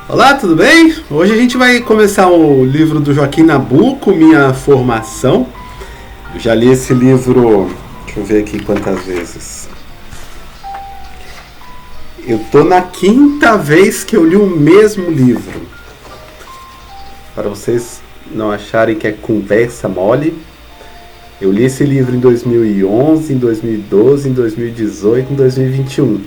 Olá, tudo bem? Hoje a gente vai começar o livro do Joaquim Nabuco, Minha Formação. Eu já li esse livro, deixa eu ver aqui quantas vezes. Eu tô na quinta vez que eu li o mesmo livro. Para vocês não acharem que é conversa mole, eu li esse livro em 2011, em 2012, em 2018, em 2021.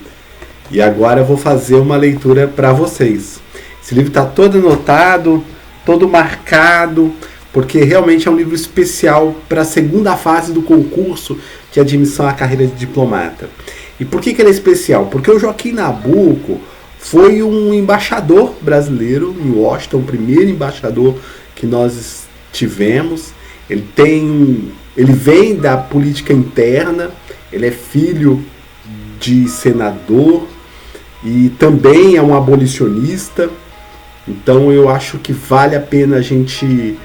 E agora eu vou fazer uma leitura para vocês. Esse livro está todo anotado, todo marcado, porque realmente é um livro especial para a segunda fase do concurso de admissão à carreira de diplomata. E por que ele é especial? Porque o Joaquim Nabuco foi um embaixador brasileiro em Washington, o primeiro embaixador que nós tivemos. Ele vem da política interna, ele é filho de senador e também é um abolicionista. Então eu acho que vale a pena a gente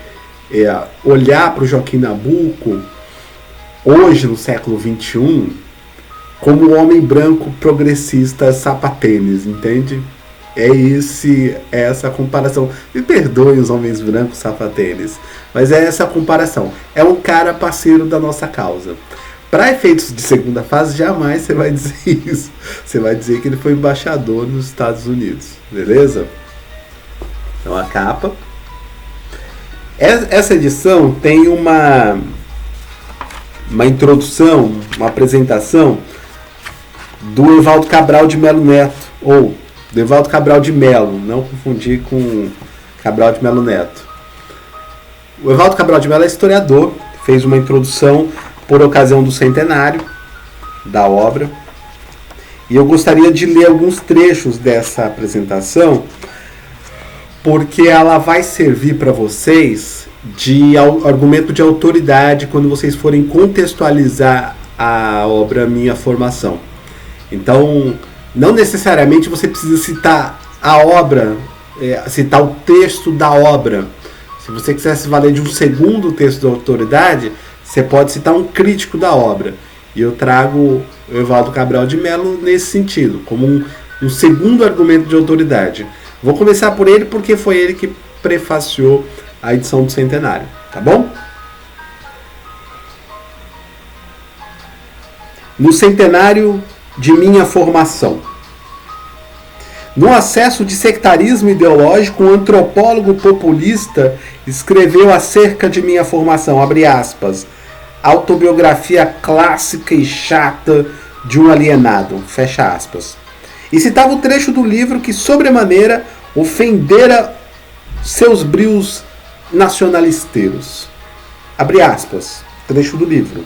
olhar para o Joaquim Nabuco, hoje no século XXI, como um homem branco progressista sapatênis, entende? É essa comparação. Me perdoem os homens brancos sapatênis, mas é essa comparação. É um cara parceiro da nossa causa. Para efeitos de segunda fase, jamais você vai dizer isso. Você vai dizer que ele foi embaixador nos Estados Unidos, beleza? Então a capa. Essa edição tem uma introdução, uma apresentação do Evaldo Cabral de Melo Neto, ou do Evaldo Cabral de Melo, não confundir com Cabral de Melo Neto. O Evaldo Cabral de Melo é historiador, fez uma introdução por ocasião do centenário da obra. E eu gostaria de ler alguns trechos dessa apresentação, porque ela vai servir para vocês de argumento de autoridade quando vocês forem contextualizar a obra Minha Formação. Então, não necessariamente você precisa citar a obra, citar o texto da obra. Se você quiser se valer de um segundo texto de autoridade, você pode citar um crítico da obra. E eu trago o Evaldo Cabral de Melo nesse sentido, como um segundo argumento de autoridade. Vou começar por ele porque foi ele que prefaciou a edição do centenário, tá bom? No centenário de Minha Formação. No acesso de sectarismo ideológico, um antropólogo populista escreveu acerca de Minha Formação, abre aspas, autobiografia clássica e chata de um alienado, fecha aspas. E citava o trecho do livro que, sobremaneira, ofendera seus brios nacionalisteiros. Abre aspas, trecho do livro.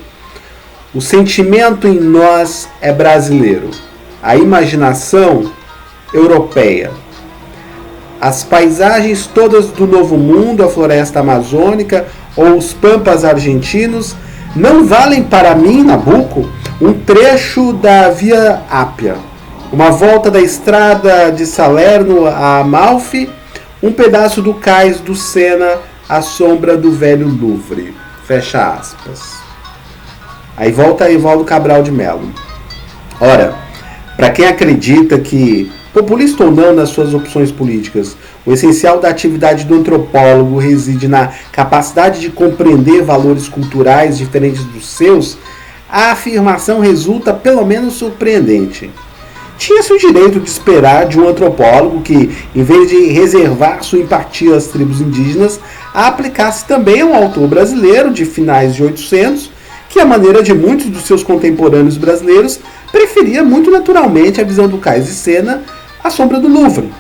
O sentimento em nós é brasileiro, a imaginação europeia. As paisagens todas do Novo Mundo, a floresta amazônica ou os pampas argentinos, não valem para mim, Nabuco, um trecho da Via Ápia, uma volta da estrada de Salerno a Amalfi, um pedaço do cais do Sena à sombra do velho Louvre. Fecha aspas. Aí volta Evaldo Cabral de Melo. Ora, para quem acredita que, populista ou não nas suas opções políticas, o essencial da atividade do antropólogo reside na capacidade de compreender valores culturais diferentes dos seus, a afirmação resulta pelo menos surpreendente. Tinha-se o direito de esperar de um antropólogo que, em vez de reservar sua empatia às tribos indígenas, a aplicasse também a um autor brasileiro de finais de 800, que, à maneira de muitos dos seus contemporâneos brasileiros, preferia muito naturalmente a visão do cais de Sena à sombra do Louvre.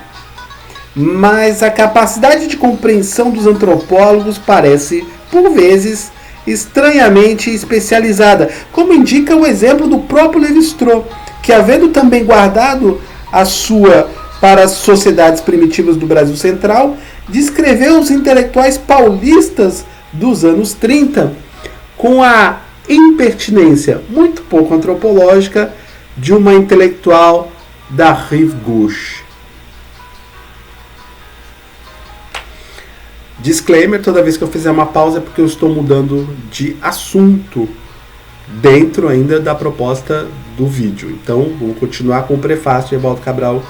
Mas a capacidade de compreensão dos antropólogos parece, por vezes, estranhamente especializada, como indica o exemplo do próprio Lévi-Strauss, que, havendo também guardado a sua para as sociedades primitivas do Brasil Central, descreveu os intelectuais paulistas dos anos 30 com a impertinência muito pouco antropológica de uma intelectual da Rive Gauche. Disclaimer, toda vez que eu fizer uma pausa é porque eu estou mudando de assunto dentro ainda da proposta do vídeo. Então, vamos continuar com o prefácio de Evaldo Cabral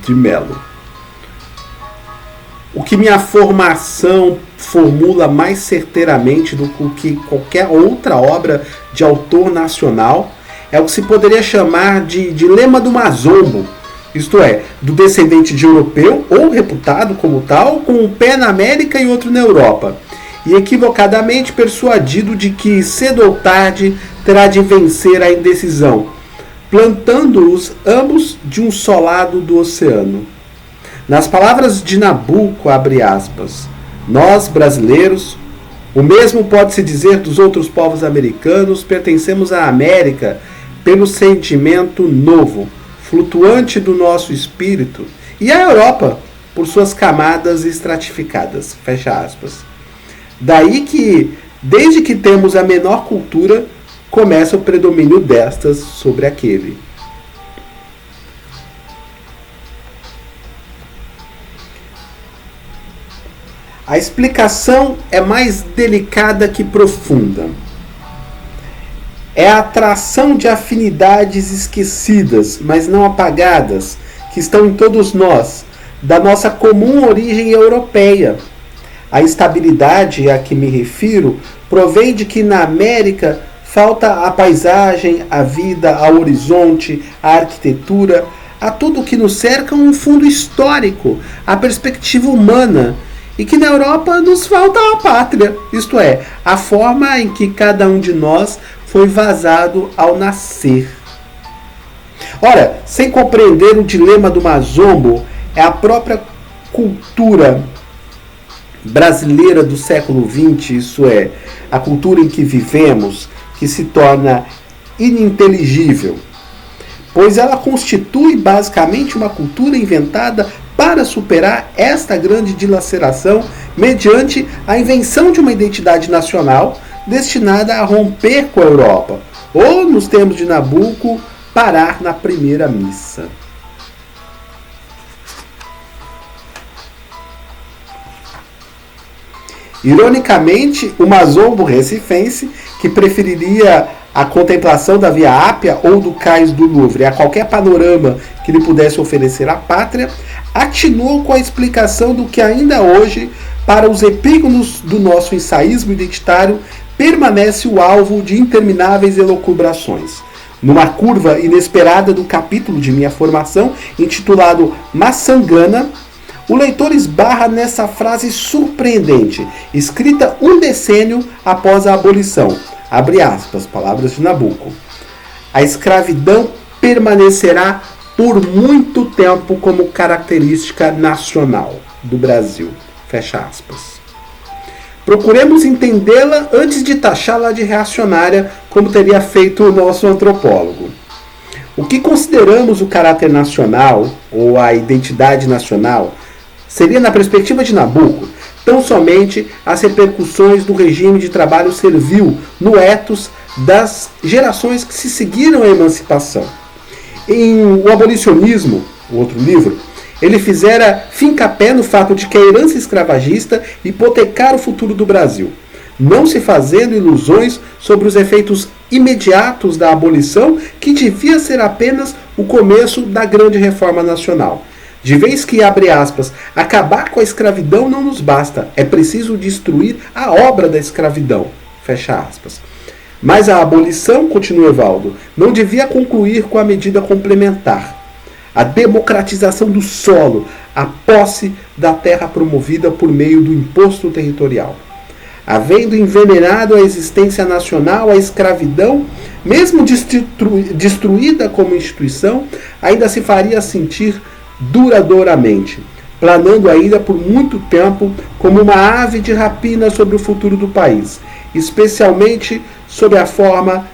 de Melo. O que minha formação formula mais certeiramente do que qualquer outra obra de autor nacional é o que se poderia chamar de dilema do Mazombo, isto é, do descendente de europeu ou reputado como tal, com um pé na América e outro na Europa, e equivocadamente persuadido de que cedo ou tarde terá de vencer a indecisão, plantando-os ambos de um só lado do oceano. Nas palavras de Nabucco, abre aspas, nós, brasileiros, o mesmo pode-se dizer dos outros povos americanos, pertencemos à América pelo sentimento novo, flutuante do nosso espírito, e à Europa por suas camadas estratificadas, fecha aspas. Daí que, desde que temos a menor cultura, começa o predomínio destas sobre aquele. A explicação é mais delicada que profunda. É a atração de afinidades esquecidas, mas não apagadas, que estão em todos nós, da nossa comum origem europeia. A instabilidade a que me refiro provém de que na América falta a paisagem, a vida, ao horizonte, a arquitetura, a tudo o que nos cerca um fundo histórico, a perspectiva humana, e que na Europa nos falta a pátria, isto é, a forma em que cada um de nós foi vazado ao nascer. Ora, sem compreender o dilema do Mazombo, é a própria cultura brasileira do século XX, isso é, a cultura em que vivemos, que se torna ininteligível, pois ela constitui basicamente uma cultura inventada para superar esta grande dilaceração mediante a invenção de uma identidade nacional destinada a romper com a Europa, ou, nos termos de Nabucco, parar na primeira missa. Ironicamente, o Mazombo recifense, que preferiria a contemplação da Via Ápia ou do Cais do Louvre a qualquer panorama que lhe pudesse oferecer a pátria, atinou com a explicação do que ainda hoje, para os epígonos do nosso ensaísmo identitário, permanece o alvo de intermináveis elucubrações. Numa curva inesperada do capítulo de minha formação, intitulado Maçangana, o leitor esbarra nessa frase surpreendente, escrita um decênio após a abolição. Abre aspas, palavras de Nabucco. A escravidão permanecerá por muito tempo como característica nacional do Brasil. Fecha aspas. Procuremos entendê-la antes de taxá-la de reacionária, como teria feito o nosso antropólogo. O que consideramos o caráter nacional, ou a identidade nacional, seria, na perspectiva de Nabucco, tão somente as repercussões do regime de trabalho servil no ethos das gerações que se seguiram à emancipação. Em O Abolicionismo, o outro livro, ele fizera fincapé no fato de que a herança escravagista hipotecara o futuro do Brasil, não se fazendo ilusões sobre os efeitos imediatos da abolição, que devia ser apenas o começo da grande reforma nacional. De vez que, abre aspas, acabar com a escravidão não nos basta, é preciso destruir a obra da escravidão, fecha aspas. Mas a abolição, continua Evaldo, não devia concluir com a medida complementar, a democratização do solo, a posse da terra promovida por meio do imposto territorial. Havendo envenenado a existência nacional, a escravidão, mesmo destruída como instituição, ainda se faria sentir duradouramente, planando ainda por muito tempo como uma ave de rapina sobre o futuro do país, especialmente sob a forma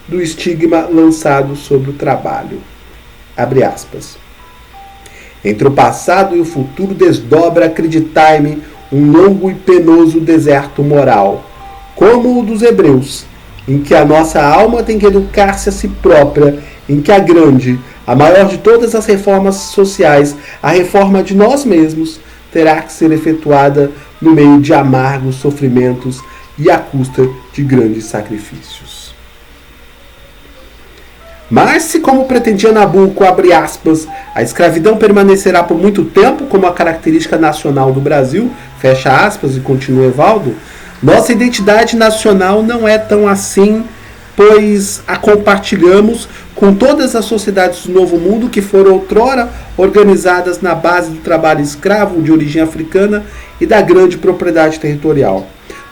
do estigma lançado sobre o trabalho. Abre aspas. Entre o passado e o futuro desdobra, acreditai-me, um longo e penoso deserto moral, como o dos hebreus, em que a nossa alma tem que educar-se a si própria, em que a grande, a maior de todas as reformas sociais, a reforma de nós mesmos, terá que ser efetuada no meio de amargos sofrimentos e à custa de grandes sacrifícios. Mas se, como pretendia Nabucco, abre aspas, a escravidão permanecerá por muito tempo como a característica nacional do Brasil, fecha aspas, e continua Evaldo, nossa identidade nacional não é tão assim, pois a compartilhamos com todas as sociedades do Novo Mundo que foram outrora organizadas na base do trabalho escravo de origem africana e da grande propriedade territorial.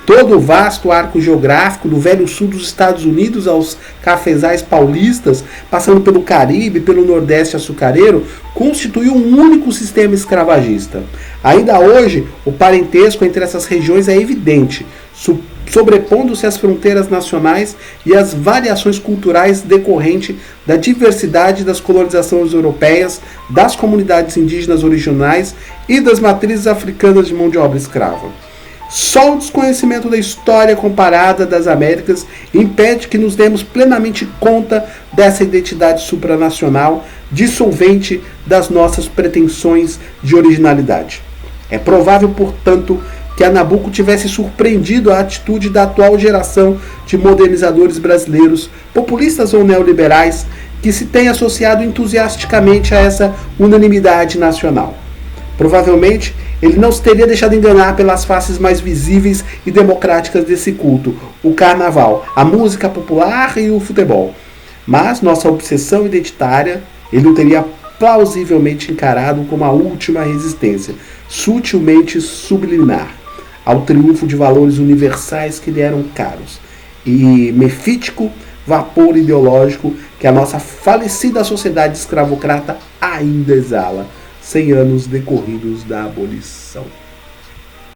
Todo o vasto arco geográfico, do velho sul dos Estados Unidos aos cafezais paulistas, passando pelo Caribe, pelo Nordeste açucareiro, constitui um único sistema escravagista. Ainda hoje, o parentesco entre essas regiões é evidente, sobrepondo-se às fronteiras nacionais e às variações culturais decorrentes da diversidade das colonizações europeias, das comunidades indígenas originais e das matrizes africanas de mão de obra escrava. Só o desconhecimento da história comparada das Américas impede que nos demos plenamente conta dessa identidade supranacional, dissolvente das nossas pretensões de originalidade. É provável, portanto, que a Nabucco tivesse surpreendido a atitude da atual geração de modernizadores brasileiros, populistas ou neoliberais, que se tem associado entusiasticamente a essa unanimidade nacional. Provavelmente, ele não se teria deixado enganar pelas faces mais visíveis e democráticas desse culto, o carnaval, a música popular e o futebol. Mas nossa obsessão identitária, ele o teria plausivelmente encarado como a última resistência, sutilmente subliminar, ao triunfo de valores universais que lhe eram caros, e mefítico vapor ideológico que a nossa falecida sociedade escravocrata ainda exala, 100 anos decorridos da abolição.